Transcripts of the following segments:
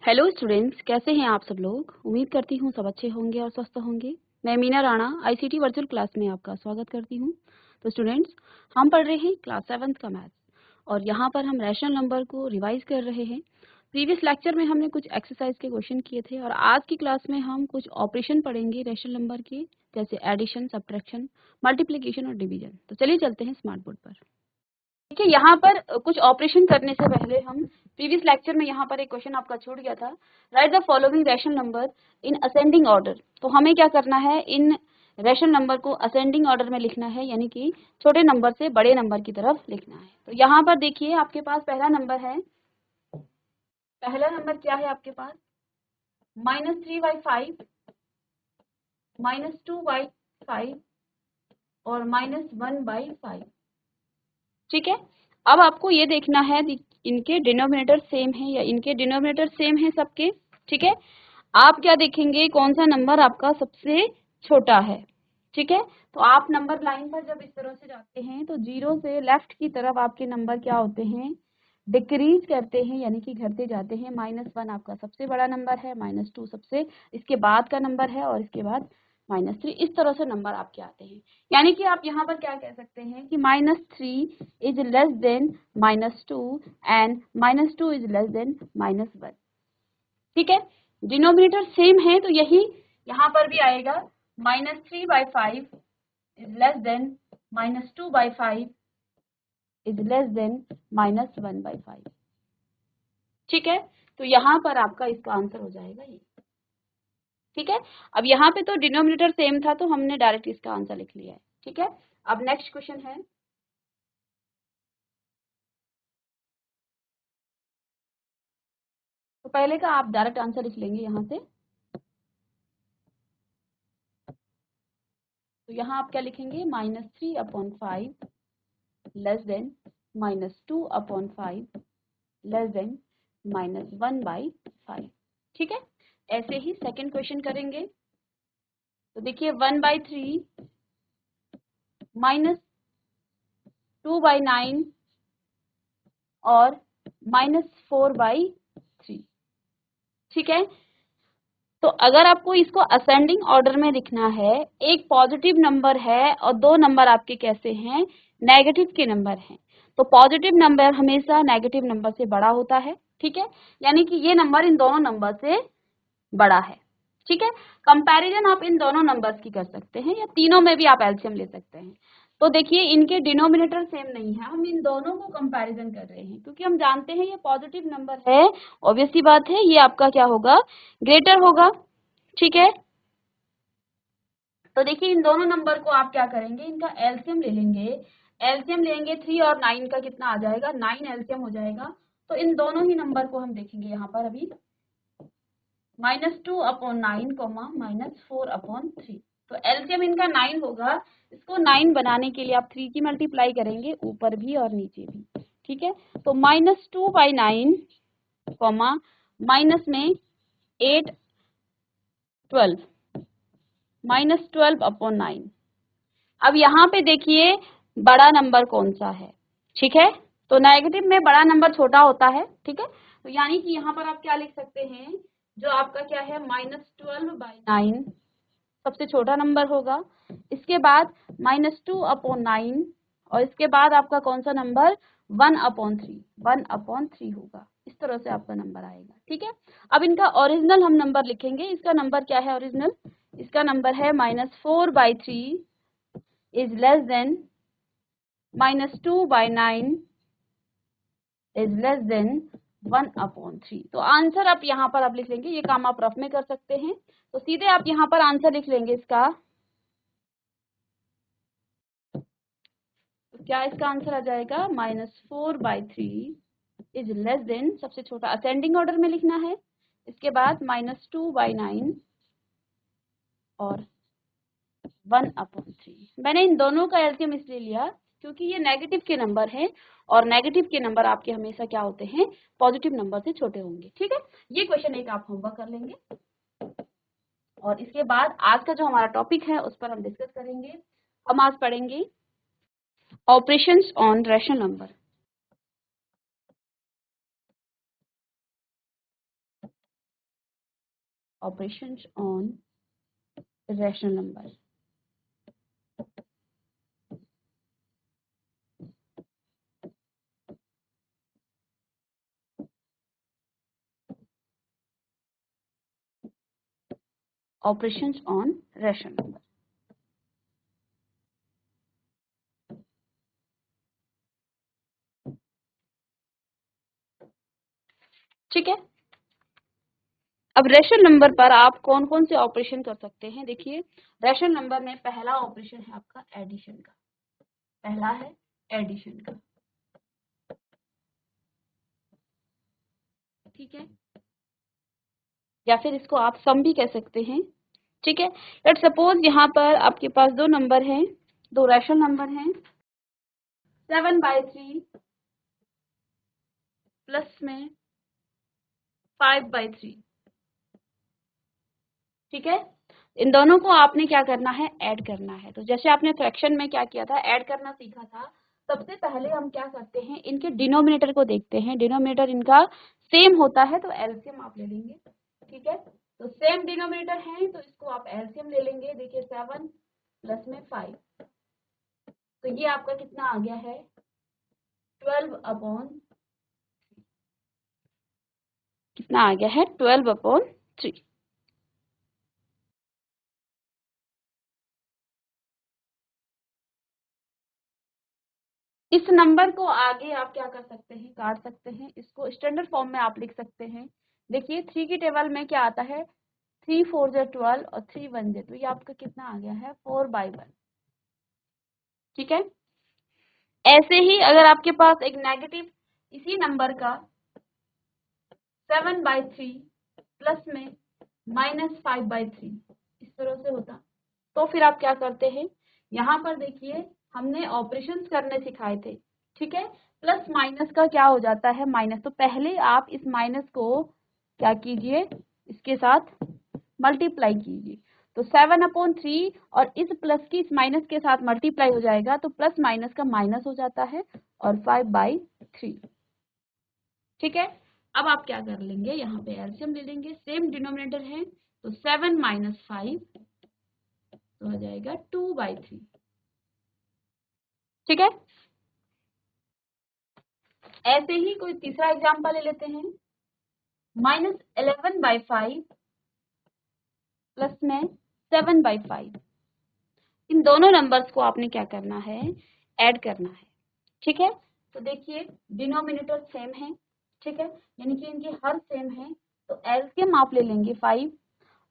Hello students, कैसे हैं आप सब लोग। उम्मीद करती हूँ सब अच्छे होंगे और स्वस्थ होंगे। मैं Meena Rana ICT virtual class में आपका स्वागत करती हूँ। तो स्टूडेंट्स, हम पढ़ रहे हैं क्लास 7th का मैथ्स और यहाँ पर हम रैशनल नंबर को रिवाइज कर रहे हैं। प्रीवियस लेक्चर में हमने कुछ एक्सरसाइज के क्वेश्चन किए थे और आज की क्लास में हम कुछ ऑपरेशन पढ़ेंगे रैशनल नंबर के, जैसे एडिशन, सब्ट्रैक्शन, मल्टीप्लिकेशन और डिवीजन। तो चलिए चलते हैं स्मार्ट बोर्ड पर। देखिए, यहाँ पर कुछ ऑपरेशन करने से पहले हम प्रीवियस लेक्चर में यहाँ पर एक क्वेश्चन आपका छूट गया था, right the following rational number in ascending order. तो हमें क्या करना है, इन रैशनल नंबर को असेंडिंग ऑर्डर में लिखना है, यानी कि छोटे नंबर से बड़े नंबर की तरफ लिखना है। तो यहाँ पर देखिए, आपके पास पहला नंबर है, पहला नंबर क्या है आपके पास, -3/5, -2/5 और -1/5। ठीक है। अब आपको ये देखना है इनके डिनोमिनेटर सेम है या इनके डिनोमिनेटर सेम है सबके। ठीक है। आप क्या देखेंगे, कौन सा नंबर आपका सबसे छोटा है। ठीक है। तो आप नंबर लाइन पर जब इस तरह से जाते हैं तो 0 से लेफ्ट की तरफ आपके नंबर क्या होते हैं, डिक्रीज करते हैं, यानी कि घटते जाते हैं। -1 आपका सबसे बड़ा नंबर है, -2 सबसे इसके बाद का नंबर है और इसके बाद -3। इस तरह से नंबर आपके आते हैं। यानी कि आप यहाँ पर क्या कह सकते हैं कि -3 is less than -2 and -2 is less than -1। ठीक है। डिनोमिनेटर सेम है तो यही यहाँ पर भी आएगा, -3/5 is less than -2/5 is less than -1/5। ठीक है। तो यहाँ पर आपका इसका आंसर हो जाएगा ये। ठीक है। अब यहाँ पे तो डिनोमिनेटर सेम था तो हमने डायरेक्ट इसका आंसर लिख लिया है। ठीक है। अब नेक्स्ट क्वेश्चन है, तो पहले का आप डायरेक्ट आंसर लिख लेंगे यहाँ से। तो यहाँ आप क्या लिखेंगे, -3/5 लेस देन -2/5 लेस देन -1/5। ठीक है। ऐसे ही सेकंड क्वेश्चन करेंगे। तो देखिए, 1/3 -2/9 और -4/3। ठीक है। तो अगर आपको इसको असेंडिंग ऑर्डर में लिखना है, एक पॉजिटिव नंबर है और दो नंबर आपके कैसे हैं, नेगेटिव के नंबर हैं। तो पॉजिटिव नंबर हमेशा नेगेटिव नंबर से बड़ा होता है। ठीक है। यानी कि ये नंबर इन दोनों नंबर से बड़ा है। ठीक है। कंपैरिजन आप इन दोनों नंबर्स की कर सकते हैं या तीनों में भी आप एलसीएम ले सकते हैं। तो देखिए, इनके डिनोमिनेटर सेम नहीं है, हम इन दोनों को कंपैरिजन कर रहे हैं क्योंकि हम जानते हैं ये पॉजिटिव नंबर है। ऑब्वियस सी बात है, ये आपका क्या होगा, ग्रेटर होगा। ठीक है। तो देखिए, इन दोनों नंबर को आप क्या करेंगे, इनका एलसीएम ले लेंगे। एलसीएम लेंगे 3 और 9 का कितना आ जाएगा, 9 एलसीएम हो जाएगा। तो इन दोनों ही नंबर को हम देखेंगे यहाँ पर अभी, -2/9, -4/3। तो एलसीएम इनका 9 होगा। इसको 9 बनाने के लिए आप 3 की मल्टीप्लाई करेंगे, ऊपर भी और नीचे भी। ठीक है। तो -2/9, माइनस में 8, 12, -12/9। अब यहाँ पे देखिए, बड़ा नंबर कौन सा है। ठीक है। तो नेगेटिव में बड़ा नंबर छोटा होता है। ठीक है। तो यानी कि यहाँ पर आप क्या लिख सकते हैं, जो आपका क्या है, -12/9 सबसे छोटा नंबर होगा। इसके बाद -2/9 और इसके बाद आपका कौन सा नंबर, 1/3 होगा। इस तरह से आपका नंबर आएगा। ठीक है। अब इनका ओरिजिनल हम नंबर लिखेंगे। इसका नंबर क्या है ओरिजिनल, इसका नंबर है -4/3 is less than -2/9 is less than 1/3। तो आंसर आप यहाँ पर आप लिख लेंगे। ये काम आप रफ में कर सकते हैं। तो सीधे आप यहाँ पर आंसर लिख लेंगे इसका। तो क्या इसका आंसर आ जाएगा, -4/3 इज लेस देन, सबसे छोटा असेंडिंग ऑर्डर में लिखना है, इसके बाद -2/9 और 1/3। मैंने इन दोनों का एलसीएम इसलिए लिया क्योंकि ये नेगेटिव के नंबर हैं और नेगेटिव के नंबर आपके हमेशा क्या होते हैं, पॉजिटिव नंबर से छोटे होंगे। ठीक है। ये क्वेश्चन एक आप होमवर्क कर लेंगे और इसके बाद आज का जो हमारा टॉपिक है उस पर हम डिस्कस करेंगे। हम आज पढ़ेंगे operations on rational number. Operations on rational number. Operations on rational number. ठीक है, अब रैशनल नंबर पर आप कौन कौन से ऑपरेशन कर सकते हैं? देखिए, रैशनल नंबर में पहला ऑपरेशन है आपका एडिशन का, पहला है एडिशन का। ठीक है, या फिर इसको आप सम भी कह सकते हैं। ठीक है, लेट सपोज यहाँ पर आपके पास दो नंबर हैं, दो रैशनल नंबर हैं, 7/3 प्लस में 5/3। ठीक है, इन दोनों को आपने क्या करना है? ऐड करना है। तो जैसे आपने फ्रैक्शन में क्या किया था, ऐड करना सीखा था, सबसे पहले हम क्या करते हैं, इनके डिनोमिनेटर को देखते हैं। डिनोमिनेटर इनका सेम होता है तो एलसीएम आप ले लेंगे। ठीक है, तो सेम डिनोमिनेटर है तो इसको आप एलसीएम ले लेंगे। देखिए 7 प्लस में 5, तो ये आपका कितना आ गया है? 12/, कितना आ गया है? 12/3। इस नंबर को आगे आप क्या कर सकते हैं? काट सकते हैं। इसको स्टैंडर्ड फॉर्म में आप लिख सकते हैं। देखिए 3 की टेबल में क्या आता है? 3 4 ज 12 और 3 1 ज, तो ये आपका कितना आ गया है? 4/1। ठीक है, ऐसे ही अगर आपके पास एक नेगेटिव इसी नंबर का 7/3 प्लस में -5/3 इस तरह से होता, तो फिर आप क्या करते हैं? यहाँ पर देखिए हमने ऑपरेशंस करने सिखाए थे। ठीक है, प्लस माइनस का क्या हो जाता है? माइनस। तो पहले आप इस माइनस को क्या कीजिए? इसके साथ मल्टीप्लाई कीजिए। तो 7/3 और इस प्लस की इस माइनस के साथ मल्टीप्लाई हो जाएगा, तो प्लस माइनस का माइनस हो जाता है और 5/3। ठीक है, अब आप क्या कर लेंगे? यहाँ पे एलसीएम ले लेंगे, सेम डिनोमिनेटर है, तो 7 - 5 तो हो जाएगा 2/3। ठीक है, ऐसे ही कोई तीसरा एग्जांपल ले लेते हैं, -11/5 प्लस में 7/5। इन दोनों नंबर्स को आपने क्या करना है? ऐड करना है। ठीक है, तो देखिए डिनोमिनेटर सेम है। ठीक है, यानी कि इनकी हर सेम है, तो एलसीएम आप ले लेंगे 5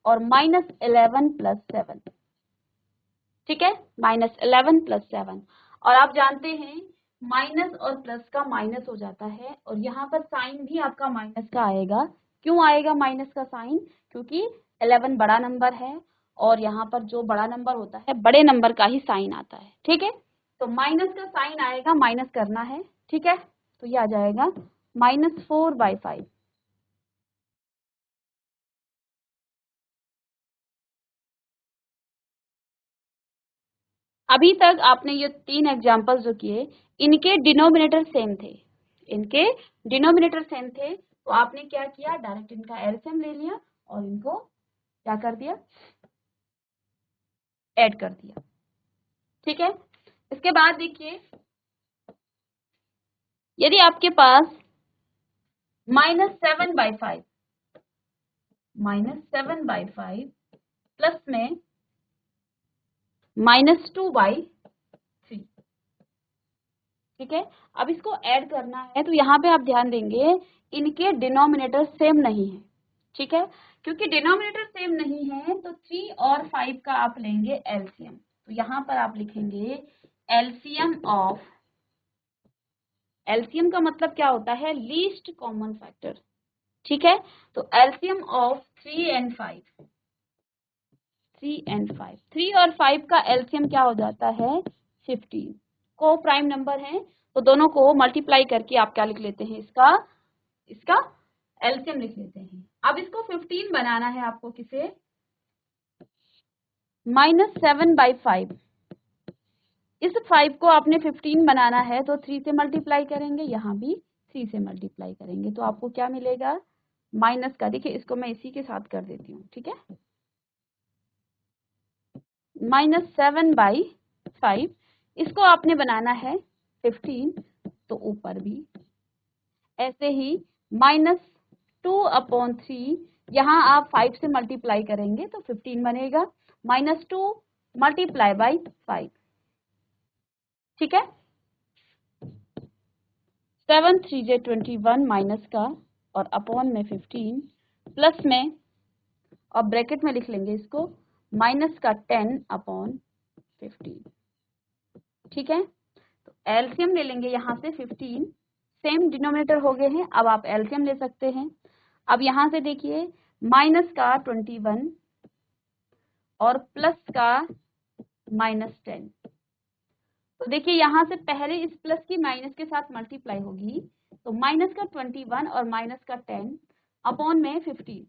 और -11 + 7। ठीक है, -11 + 7, और आप जानते हैं माइनस और प्लस का माइनस हो जाता है, और यहाँ पर साइन भी आपका माइनस का आएगा। क्यों आएगा माइनस का साइन? क्योंकि 11 बड़ा नंबर है, और यहाँ पर जो बड़ा नंबर होता है बड़े नंबर का ही साइन आता है। ठीक है, तो माइनस का साइन आएगा, माइनस करना है। ठीक है, तो ये आ जाएगा -4/5। अभी तक आपने ये 3 एग्जाम्पल जो किए, इनके डिनोमिनेटर सेम थे, इनके डिनोमिनेटर सेम थे, तो आपने क्या किया? डायरेक्ट इनका एलसीएम ले लिया और इनको क्या कर दिया? ऐड कर दिया। ठीक है, इसके बाद देखिए, यदि आपके पास -7/5 प्लस में -2/3। ठीक है, अब इसको ऐड करना है, तो यहाँ पे आप ध्यान देंगे इनके डिनोमिनेटर सेम नहीं है। ठीक है, क्योंकि डिनोमिनेटर सेम नहीं है तो 3 और 5 का आप लेंगे एलसीएम। तो यहाँ पर आप लिखेंगे एलसीएम ऑफ, एलसीएम का मतलब क्या होता है? Least common factor. ठीक है, तो एलसीएम ऑफ 3 and 5, 3 and 5, 3 और 5 का एलसीएम क्या हो जाता है? 15। को प्राइम नंबर है, तो दोनों को मल्टीप्लाई करके आप क्या लिख लेते हैं? इसका एलसीएम लिख लेते हैं। अब इसको 15 बनाना है आपको, किसे? -7/5। इस 5 को आपने 15 बनाना है, तो 3 से मल्टीप्लाई करेंगे, यहाँ भी 3 से मल्टीप्लाई करेंगे, तो आपको क्या मिलेगा? माइनस का, देखिए इसको मैं इसी के साथ कर देती हूँ, ठीक है, -7/5, इसको आपने बनाना है 15, तो ऊपर भी ऐसे ही -2/3, यहाँ आप 5 से मल्टीप्लाई करेंगे तो 15 बनेगा, -2 × 5, ठीक है, 7 3 21 माइनस का और अपॉन में 15 प्लस में, और ब्रैकेट में लिख लेंगे इसको, माइनस का 10/15, ठीक है। तो एलसीएम ले लेंगे यहाँ से 15, सेम डिनोमिनेटर हो गए हैं, अब आप एलसीएम ले सकते हैं। अब यहाँ से देखिए माइनस का 21 और प्लस का -10, तो देखिए यहाँ से पहले इस प्लस की माइनस के साथ मल्टीप्लाई होगी, तो माइनस का 21 और माइनस का 10 अपॉन में 15,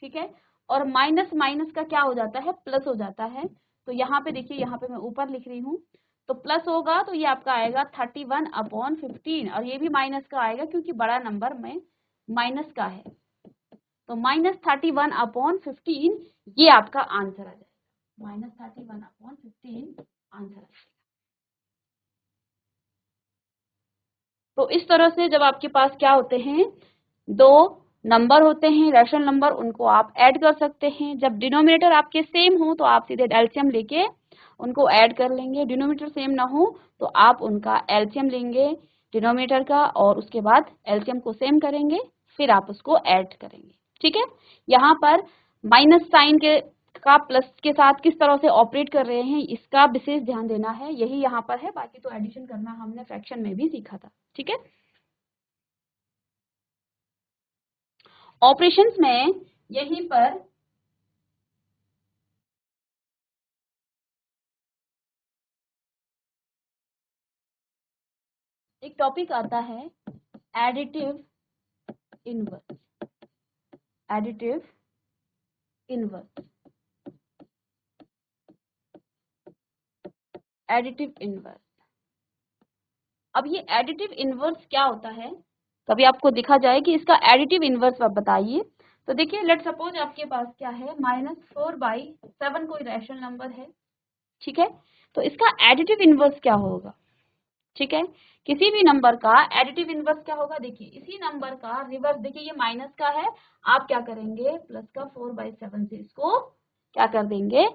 ठीक है, और माइनस माइनस का क्या हो जाता है, प्लस हो जाता है। तो यहाँ पे देखिए, यहाँ पे मैं ऊपर लिख रही हूँ, तो प्लस होगा तो ये आपका आएगा 31/15, और ये भी माइनस का आएगा क्योंकि बड़ा नंबर में माइनस का है, तो -31/15 ये आपका आंसर आ जाएगा, -31/15 आंसर आ जाएगा। तो इस तरह से जब आपके पास क्या होते हैं, दो नंबर होते हैं रैशनल नंबर, उनको आप ऐड कर सकते हैं। जब डिनोमिनेटर आपके सेम हो तो आप सीधे एलसीएम लेके उनको ऐड कर लेंगे, डिनोमिनेटर सेम ना हो तो आप उनका एलसीएम लेंगे डिनोमिनेटर का, और उसके बाद एलसीएम को सेम करेंगे, फिर आप उसको ऐड करेंगे, ठीक है। यहाँ पर माइनस साइन के का प्लस के साथ किस तरह से ऑपरेट कर रहे हैं इसका विशेष ध्यान देना है, यही यहाँ पर है, बाकी तो एडिशन करना हमने फ्रैक्शन में भी सीखा था, ठीक है। ऑपरेशंस में यहीं पर एक टॉपिक आता है additive inverse, additive inverse, additive inverse. अब ये एडिटिव इनवर्स क्या होता है, कभी आपको दिखा जाए कि इसका एडिटिव इनवर्स आप बताइए, तो देखिए लेट सपोज आपके पास क्या है, -4/7 कोई रैशनल नंबर है, ठीक है, तो इसका एडिटिव इनवर्स क्या होगा, ठीक है, किसी भी नंबर का एडिटिव इनवर्स क्या होगा, देखिए इसी नंबर का रिवर्स, देखिए ये माइनस का है, आप क्या करेंगे, प्लस का 4/7 से इसको क्या कर देंगे,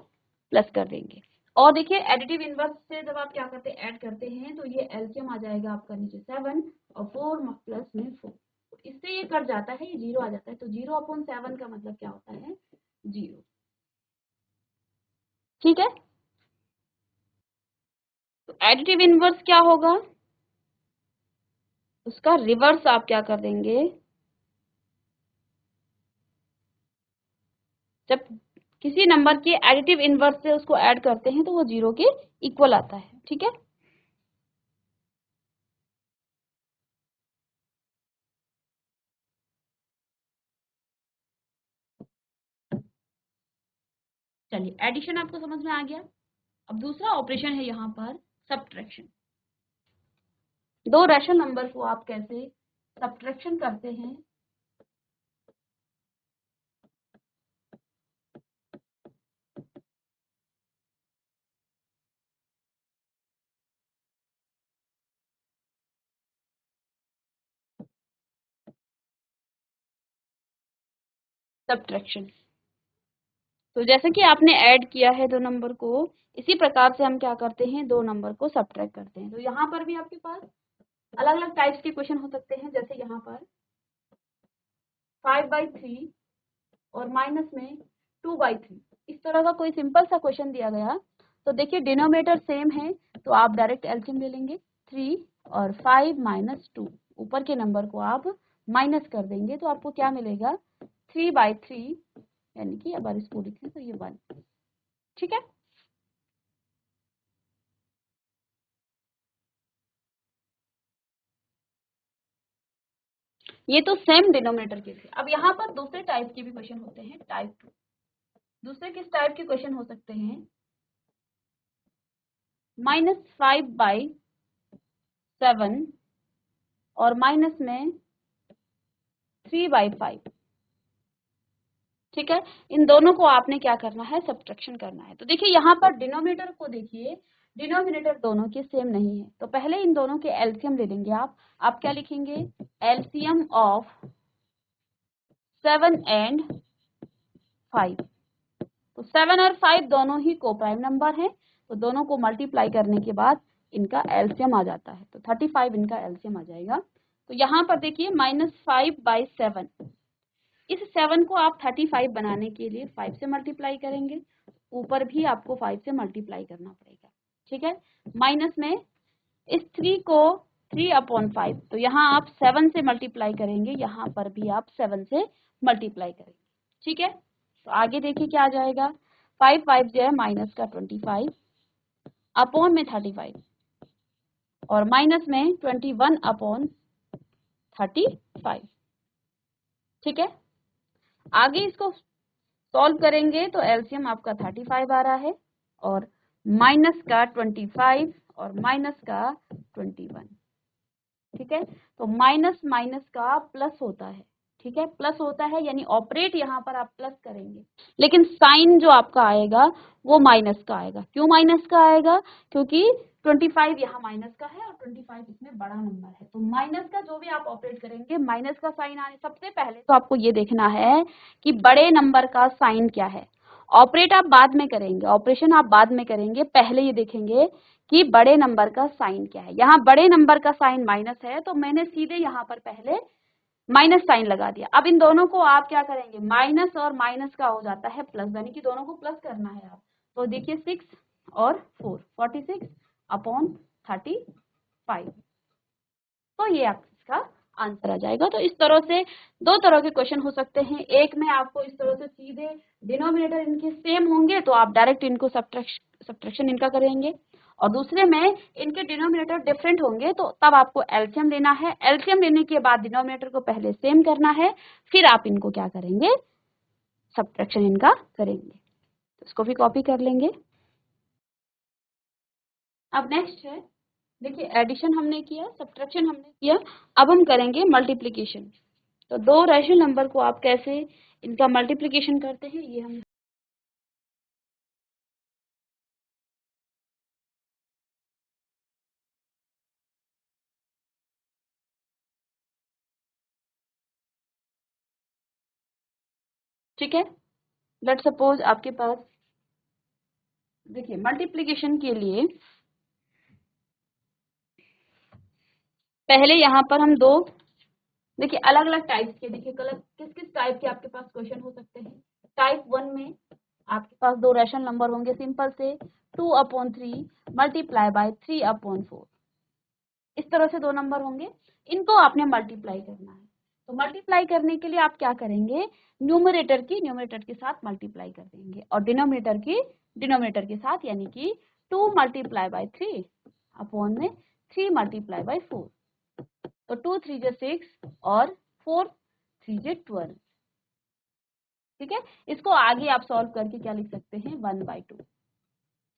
प्लस कर देंगे। और देखिए एडिटिव इनवर्स से जब आप क्या करते हैं, ऐड करते हैं, तो ये एलसीएम आ जाएगा आपका नीचे 7 और 4 प्लस में 4, तो इससे ये कट जाता है, ये 0 आ जाता है, तो 0/7 का मतलब क्या होता है, 0, ठीक है। तो एडिटिव इनवर्स क्या होगा, उसका रिवर्स आप क्या कर देंगे, जब किसी नंबर के एडिटिव इनवर्स से उसको ऐड करते हैं तो वो 0 के इक्वल आता है, ठीक है। चलिए एडिशन आपको समझ में आ गया। अब दूसरा ऑपरेशन है यहाँ पर सब्ट्रैक्शन। दो रैशनल नंबर को आप कैसे सब्ट्रैक्शन करते हैं, सब्ट्रैक्शन। तो जैसे कि आपने ऐड किया है दो नंबर को, इसी प्रकार से हम क्या करते हैं, दो नंबर को सब्ट्रैक्ट करते हैं। तो यहाँ पर भी आपके पास अलग अलग टाइप्स के क्वेश्चन हो सकते हैं, जैसे यहाँ पर 5/3 और माइनस में 2/3, इस तरह का कोई सिंपल सा क्वेश्चन दिया गया, तो देखिए डिनोमिनेटर सेम है तो आप डायरेक्ट एलसीएम ले लेंगे, 3 और 5 - 2, ऊपर के नंबर को आप माइनस कर देंगे तो आपको क्या मिलेगा, 3/3, यानी कि अगर इसको लिखें तो ये 1, ठीक है। ये तो सेम डिनोमिनेटर के थे। अब यहाँ पर दूसरे टाइप के भी क्वेश्चन होते हैं, टाइप 2। दूसरे किस टाइप के क्वेश्चन हो सकते हैं, -5/7 और माइनस में 3/5। ठीक है, इन दोनों को आपने क्या करना है, सब्ट्रैक्शन करना है। तो देखिए यहाँ पर डिनोमिनेटर को देखिए, डिनोमिनेटर दोनों के सेम नहीं है, तो पहले इन दोनों के एलसीएम ले लेंगे आप क्या लिखेंगे, एलसीएम ऑफ 7 and 5। तो 7 और 5 दोनों ही को प्राइम नंबर हैं, तो दोनों को मल्टीप्लाई करने के बाद इनका एलसीएम आ जाता है, तो 35 इनका एलसीएम आ जाएगा। तो यहाँ पर देखिए -5/7, इस 7 को आप 35 बनाने के लिए 5 से मल्टीप्लाई करेंगे, ऊपर भी आपको 5 से मल्टीप्लाई करना पड़ेगा। ठीक है, माइनस में इस 3 को 3/5, तो यहाँ आप 7 से मल्टीप्लाई करेंगे, यहाँ पर भी आप 7 से मल्टीप्लाई करेंगे। ठीक है, तो आगे देखिए क्या आ जाएगा, 5 जो है माइनस का 25 अपॉन में 35 और माइनस में 21/35। ठीक है, आगे इसको सॉल्व करेंगे तो एलसीएम आपका 35 आ रहा है और माइनस का 25 और माइनस का 21। ठीक है, तो माइनस माइनस का प्लस होता है। ठीक है, प्लस होता है यानी ऑपरेट यहाँ पर आप प्लस करेंगे, लेकिन साइन जो आपका आएगा वो माइनस का आएगा। क्यों माइनस का आएगा, क्योंकि 25 यहाँ माइनस का है और 25 इसमें बड़ा नंबर है, तो माइनस का जो भी आप ऑपरेट करेंगे माइनस का साइन आने, सबसे पहले तो आपको ये देखना है कि बड़े नंबर का साइन क्या है। ऑपरेट आप बाद में करेंगे, ऑपरेशन आप बाद में करेंगे, पहले ये देखेंगे कि बड़े नंबर का साइन क्या है। यहाँ बड़े नंबर का साइन माइनस है, तो मैंने सीधे यहाँ पर पहले माइनस साइन लगा दिया। अब इन दोनों को आप क्या करेंगे, माइनस और माइनस का हो जाता है प्लस, यानी कि दोनों को प्लस करना है आप। तो देखिए 6 और 4, 46/35। तो ये आपका आंसर आ जाएगा। तो इस तरह से दो तरह के क्वेश्चन हो सकते हैं, एक में आपको इस तरह से सीधे डिनोमिनेटर इनके सेम होंगे तो आप डायरेक्ट इनको सब्ट्रैक्शन इनका करेंगे, और दूसरे में इनके डिनोमिनेटर डिफरेंट होंगे तो तब आपको एलसीएम लेना है। एलसीएम लेने के बाद डिनोमिनेटर को पहले सेम करना है, फिर आप इनको क्या करेंगे, सब्ट्रैक्शन इनका करेंगे। तो इसको भी कॉपी कर लेंगे। अब नेक्स्ट है, देखिए एडिशन हमने किया, सब्ट्रैक्शन हमने किया, अब हम करेंगे मल्टीप्लिकेशन। तो दो रैशनल नंबर को आप कैसे इनका मल्टीप्लिकेशन करते हैं ये हम ठीक है। लेट सपोज आपके पास, देखिए मल्टीप्लिकेशन के लिए पहले यहाँ पर हम दो, देखिए अलग अलग टाइप्स के, देखिए किस किस टाइप के आपके पास क्वेश्चन हो सकते हैं। टाइप 1 में आपके पास दो रैशनल नंबर होंगे, सिंपल से 2/3 मल्टीप्लाई बाय 3/4, इस तरह से दो नंबर होंगे, इनको आपने मल्टीप्लाई करना है। तो मल्टीप्लाई करने के लिए आप क्या करेंगे, न्यूमरेटर की न्यूमरेटर के साथ मल्टीप्लाई कर देंगे और डिनोमिनेटर की डिनोमिनेटर के साथ, यानी कि 2 मल्टीप्लाई बाय 3 अपॉन में 3 मल्टीप्लाई बाय 4। तो 2 3 जे 6 और 4 3 जे 12। ठीक है, इसको आगे आप सॉल्व करके क्या लिख सकते हैं, 1/2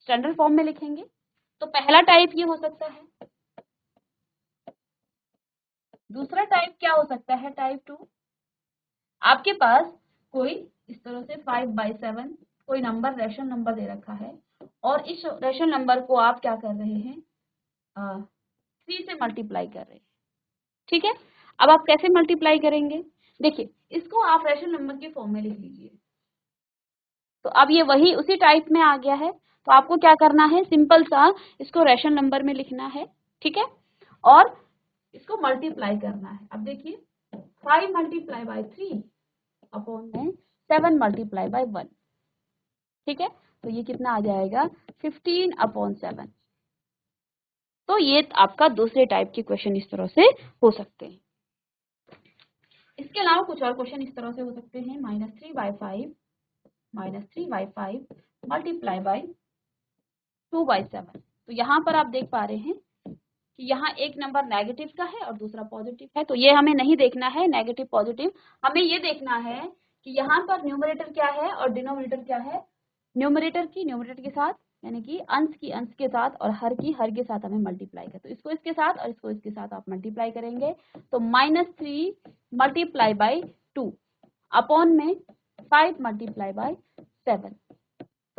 स्टैंडर्ड फॉर्म में लिखेंगे। तो पहला टाइप ये हो सकता है। दूसरा टाइप क्या हो सकता है, टाइप 2, आपके पास कोई इस तरह से 5/7 कोई नंबर रैशनल नंबर दे रखा है और इस रैशनल नंबर को आप क्या कर रहे हैं, 3 से मल्टीप्लाई कर रहे हैं। ठीक है, अब आप कैसे मल्टीप्लाई करेंगे, देखिए इसको आप रैशनल नंबर के फॉर्म में लिख लीजिए। तो अब ये वही उसी टाइप में आ गया है, तो आपको क्या करना है, सिंपल सा इसको रैशनल नंबर में लिखना है। ठीक है, और इसको मल्टीप्लाई करना है। अब देखिए 5 मल्टीप्लाई बाय 3 अपॉन में 7 मल्टीप्लाई बाय 1। ठीक है, तो ये कितना आ जाएगा, 15/7। तो ये आपका दूसरे टाइप के क्वेश्चन इस तरह से हो सकते हैं। इसके अलावा कुछ और क्वेश्चन इस तरह से हो सकते हैं, -3/5 मल्टीप्लाई बाय 2/7। तो यहाँ पर आप देख पा रहे हैं कि यहाँ एक नंबर नेगेटिव का है और दूसरा पॉजिटिव है, तो ये हमें नहीं देखना है नेगेटिव पॉजिटिव, हमें ये देखना है कि यहाँ पर न्यूमरेटर क्या है और डिनोमिनेटर क्या है। न्यूमरेटर की न्यूमरेटर के साथ यानी कि अंश की अंश के साथ और हर की हर के साथ हमें मल्टीप्लाई कर, तो इसको इसके साथ और इसको इसके साथ आप मल्टीप्लाई करेंगे तो -3 मल्टीप्लाई बाई 2 अपॉन में 5 मल्टीप्लाई बाई 7।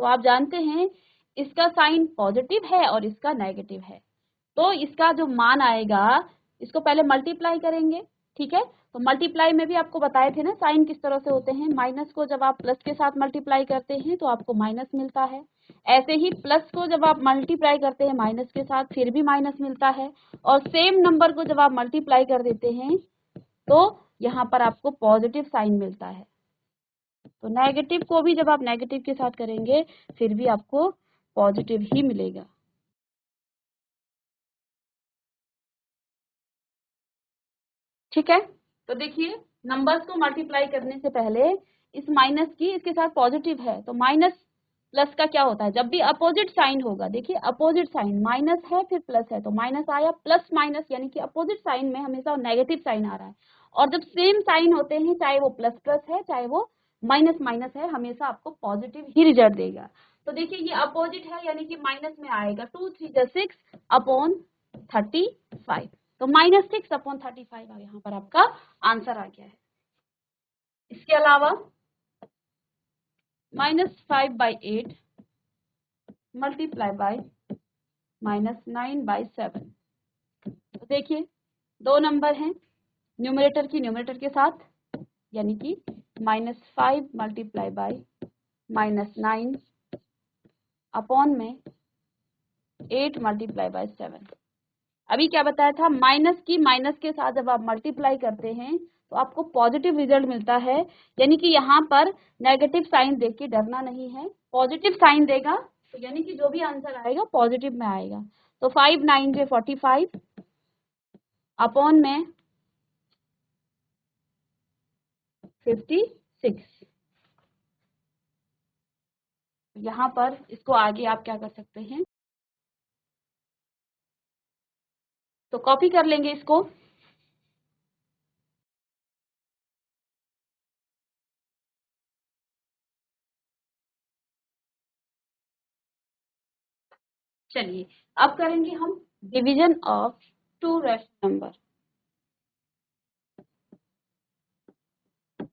तो आप जानते हैं इसका साइन पॉजिटिव है और इसका नेगेटिव है, तो इसका जो मान आएगा इसको पहले मल्टीप्लाई करेंगे, ठीक है। तो मल्टीप्लाई में भी आपको बताए थे ना साइन किस तरह से होते हैं, माइनस को जब आप प्लस के साथ मल्टीप्लाई करते हैं तो आपको माइनस मिलता है, ऐसे ही प्लस को जब आप मल्टीप्लाई करते हैं माइनस के साथ फिर भी माइनस मिलता है, और सेम नंबर को जब आप मल्टीप्लाई कर देते हैं तो यहाँ पर आपको पॉजिटिव साइन मिलता है। तो नेगेटिव को भी जब आप नेगेटिव के साथ करेंगे फिर भी आपको पॉजिटिव ही मिलेगा। ठीक है, तो देखिए नंबर्स को मल्टीप्लाई करने से पहले इस माइनस की इसके साथ पॉजिटिव है तो माइनस प्लस का क्या होता है, जब भी अपोजिट साइन होगा, देखिए अपोजिट साइन माइनस है फिर प्लस है तो माइनस आया, प्लस माइनस यानी कि अपोजिट साइन में हमेशा नेगेटिव साइन आ रहा है, और जब सेम साइन होते हैं चाहे वो प्लस प्लस है चाहे वो माइनस माइनस है हमेशा आपको पॉजिटिव ही रिजल्ट देगा। तो देखिए ये अपोजिट है यानी कि माइनस में आएगा 2 3 6 अपॉन 35, तो -6 अपॉन 35 यहाँ पर आपका आंसर आ गया है। इसके अलावा -5/8 मल्टीप्लाई बाय -9/7। तो देखिए दो नंबर हैं न्यूमरेटर की न्यूमरेटर के साथ, यानी कि -5 मल्टीप्लाई बाय -9 अपॉन में 8 मल्टीप्लाई बाय 7। अभी क्या बताया था, माइनस की माइनस के साथ जब आप मल्टीप्लाई करते हैं तो आपको पॉजिटिव रिजल्ट मिलता है, यानी कि यहाँ पर नेगेटिव साइन देख के डरना नहीं है, पॉजिटिव साइन देगा तो यानी कि जो भी आंसर आएगा पॉजिटिव में आएगा। तो 5 9 से 45 अपॉन में 56। यहाँ पर इसको आगे आप क्या कर सकते हैं, तो कॉपी कर लेंगे इसको। चलिए अब करेंगे हम division of to rational number.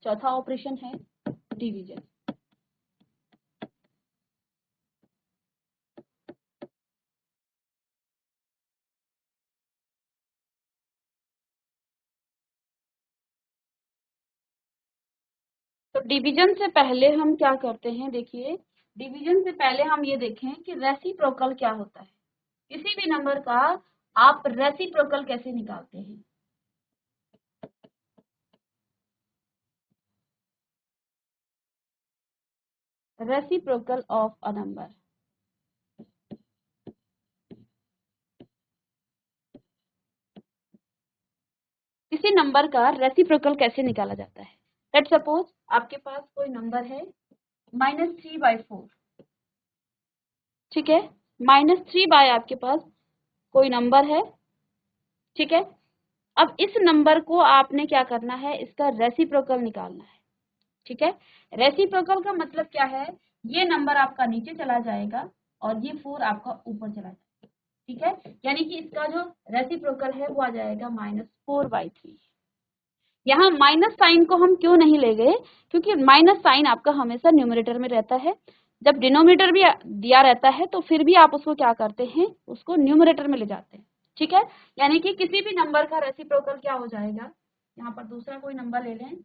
चौथा ऑपरेशन है डिवीजन। तो डिवीजन से पहले हम क्या करते हैं, देखिए डिवीजन से पहले हम ये देखें कि रेसिप्रोकल क्या होता है, किसी भी नंबर का आप रेसिप्रोकल कैसे निकालते हैं। रेसिप्रोकल ऑफ अ नंबर, किसी नंबर का रेसिप्रोकल कैसे निकाला जाता है। लेट्स सपोज आपके पास कोई नंबर है -3/4, ठीक है, -3 आपके पास कोई नंबर है, ठीक है। अब इस नंबर को आपने क्या करना है, इसका रेसिप्रोकल निकालना है, ठीक है। रेसिप्रोकल का मतलब क्या है, ये नंबर आपका नीचे चला जाएगा और ये 4 आपका ऊपर चला जाएगा, ठीक है, यानी कि इसका जो रेसिप्रोकल है वो आ जाएगा -4/3। यहाँ माइनस साइन को हम क्यों नहीं ले गए, क्योंकि माइनस साइन आपका हमेशा न्यूमरेटर में रहता है, जब डिनोमिनेटर भी दिया रहता है तो फिर भी आप उसको क्या करते हैं, उसको न्यूमरेटर में ले जाते हैं, ठीक है। यानी कि किसी भी नंबर का रेसिप्रोकल क्या हो जाएगा, यहाँ पर दूसरा कोई नंबर ले लें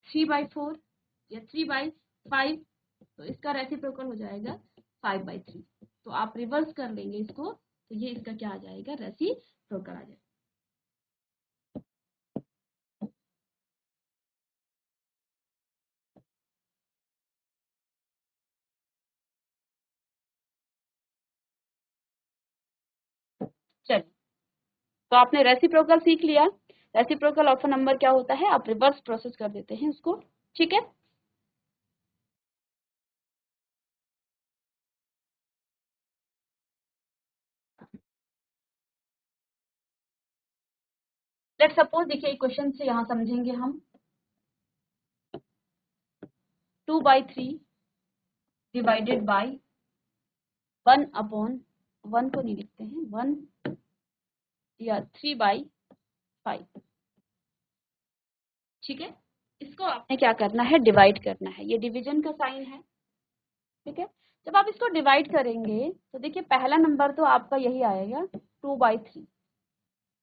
3/4 या 3/5, तो इसका रेसिप्रोकल हो जाएगा 5/3। तो आप रिवर्स कर लेंगे इसको तो ये इसका क्या आ जाएगा, रेसिप्रोकल आ जाएगा। चलिए तो आपने रेसिप्रोकल सीख लिया। रेसिप्रोकल ऑफ अ नंबर क्या होता है, आप रिवर्स प्रोसेस कर देते हैं उसको, ठीक है। लेट्स सपोज देखिए क्वेश्चन से यहाँ समझेंगे हम, 2/3 डिवाइडेड बाय 1/1 को नहीं लिखते हैं, 1 या 3/5, ठीक है। इसको आपने क्या करना है, डिवाइड करना है, ये डिवीजन का साइन है, ठीक है। जब आप इसको डिवाइड करेंगे तो देखिए पहला नंबर तो आपका यही आएगा 2/3,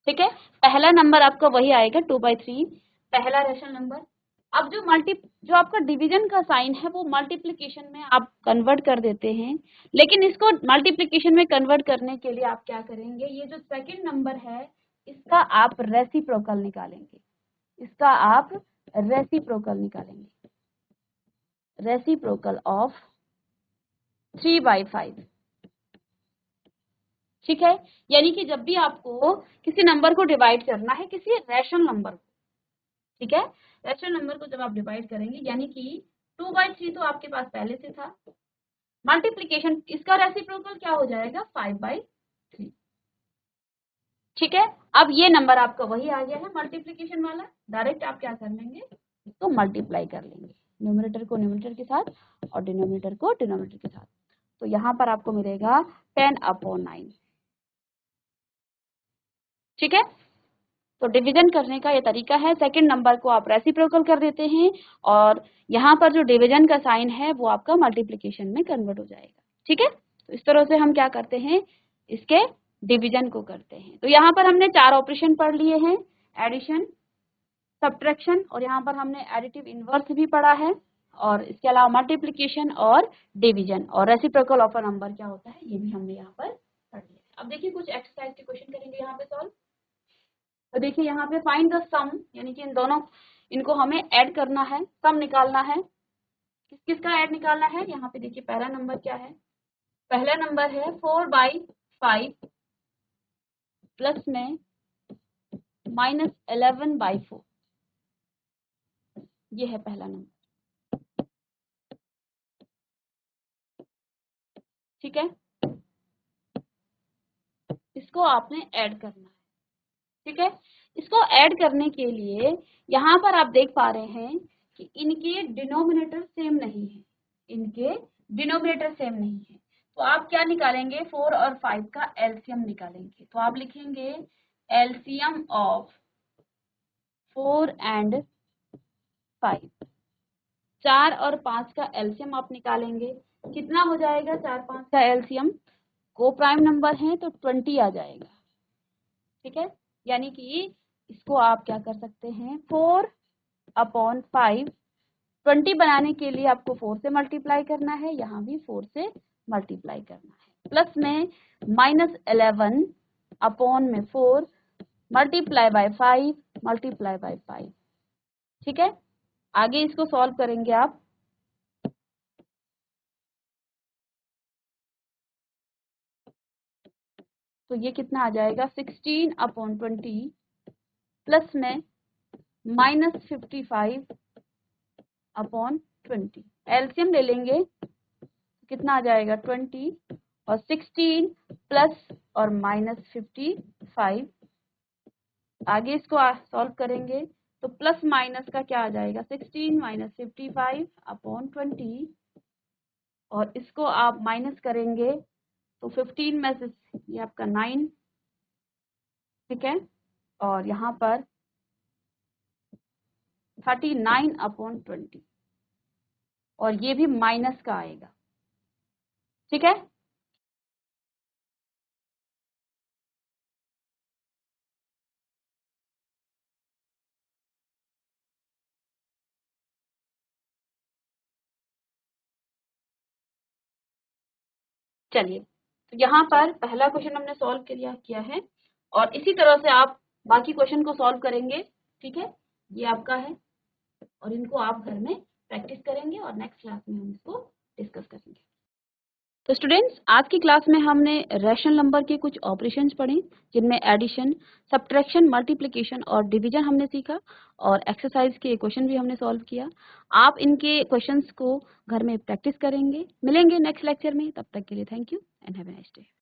ठीक है। पहला नंबर आपका वही आएगा 2/3, पहला रेशनल नंबर। अब जो आपका डिवीजन का साइन है वो मल्टीप्लिकेशन में आप कन्वर्ट कर देते हैं, लेकिन इसको मल्टीप्लिकेशन में कन्वर्ट करने के लिए आप क्या करेंगे, ये जो सेकंड नंबर है इसका आप रेसिप्रोकल निकालेंगे, इसका आप रेसिप्रोकल निकालेंगे, रेसिप्रोकल ऑफ 3/5, ठीक है। यानी कि जब भी आपको किसी नंबर को डिवाइड करना है, किसी रैशनल नंबर को, ठीक है, रैशनल नंबर को जब आप डिवाइड करेंगे, यानी कि 2/3 तो आपके पास पहले से था, मल्टीप्लिकेशन इसका रेसिप्रोकल क्या हो जाएगा 5/3, ठीक है। अब ये नंबर आपका वही आ गया है मल्टीप्लिकेशन वाला, डायरेक्ट आप क्या कर लेंगे, इसको मल्टीप्लाई कर लेंगे, न्यूमरेटर को न्यूमरेटर के साथ और डिनोमिनेटर को डिनोमिनेटर के साथ। तो यहाँ पर आपको मिलेगा 10/9, ठीक है। तो डिवीजन करने का ये तरीका है, सेकंड नंबर को आप रेसिप्रोकल कर देते हैं और यहाँ पर जो डिवीजन का साइन है वो आपका मल्टीप्लिकेशन में कन्वर्ट हो जाएगा, ठीक है। तो इस तरह से हम क्या करते हैं, इसके डिवीजन को करते हैं। तो यहाँ पर हमने 4 ऑपरेशन पढ़ लिए हैं, एडिशन, सब्ट्रैक्शन, और यहाँ पर हमने एडिटिव इनवर्स भी पढ़ा है, और इसके अलावा मल्टीप्लिकेशन और डिवीजन और रेसिप्रोकल ऑफ अ नंबर क्या होता है ये भी हमने यहाँ पर पढ़ लिया। अब देखिए कुछ एक्सरसाइज के क्वेश्चन करेंगे यहाँ पे सॉल्व। तो देखिए यहाँ पे फाइंड द सम, यानी कि इनको हमें ऐड करना है, सम निकालना है। किस किस का ऐड निकालना है, यहाँ पे देखिए पहला नंबर क्या है, पहला नंबर है 4/5 प्लस में -11/4, ये है पहला नंबर, ठीक है। इसको आपने ऐड करना है, ठीक है। इसको ऐड करने के लिए यहाँ पर आप देख पा रहे हैं कि इनके डिनोमिनेटर सेम नहीं है, इनके डिनोमिनेटर सेम नहीं है। तो आप क्या निकालेंगे, 4 और 5 का एलसीएम निकालेंगे। तो आप लिखेंगे एलसीएम ऑफ 4 एंड 5, 4 और 5 का एलसीएम आप निकालेंगे, कितना हो जाएगा 4 5 का एलसीएम, को प्राइम नंबर है तो 20 आ जाएगा, ठीक है। यानी कि इसको आप क्या कर सकते हैं, 4/5, 20 बनाने के लिए आपको 4 से मल्टीप्लाई करना है, यहाँ भी 4 से मल्टीप्लाई करना है, प्लस में -11/4 मल्टीप्लाई बाय 5 मल्टीप्लाई बाय 5, ठीक है। आगे इसको सॉल्व करेंगे आप, तो ये कितना आ जाएगा 16/20 प्लस में -55/20, एलसीएम ले लेंगे, कितना आ जाएगा 20 और 16 प्लस और -55, आगे इसको सॉल्व करेंगे तो प्लस माइनस का क्या आ जाएगा 16 - 55/20, और इसको आप माइनस करेंगे तो 15 में से ये आपका 9, ठीक है, और यहाँ पर 39/20, और ये भी माइनस का आएगा, ठीक है। चलिए, तो यहाँ पर पहला क्वेश्चन हमने सॉल्व किया है, और इसी तरह से आप बाकी क्वेश्चन को सॉल्व करेंगे, ठीक है। ये आपका है और इनको आप घर में प्रैक्टिस करेंगे और नेक्स्ट क्लास में हम इसको डिस्कस करेंगे। तो स्टूडेंट्स, आज की क्लास में हमने रैशनल नंबर के कुछ ऑपरेशंस पढ़े, जिनमें एडिशन, सब्ट्रैक्शन, मल्टीप्लिकेशन और डिवीजन हमने सीखा, और एक्सरसाइज के क्वेश्चन भी हमने सॉल्व किया। आप इनके क्वेश्चंस को घर में प्रैक्टिस करेंगे। मिलेंगे नेक्स्ट लेक्चर में, तब तक के लिए thank you and have a nice day.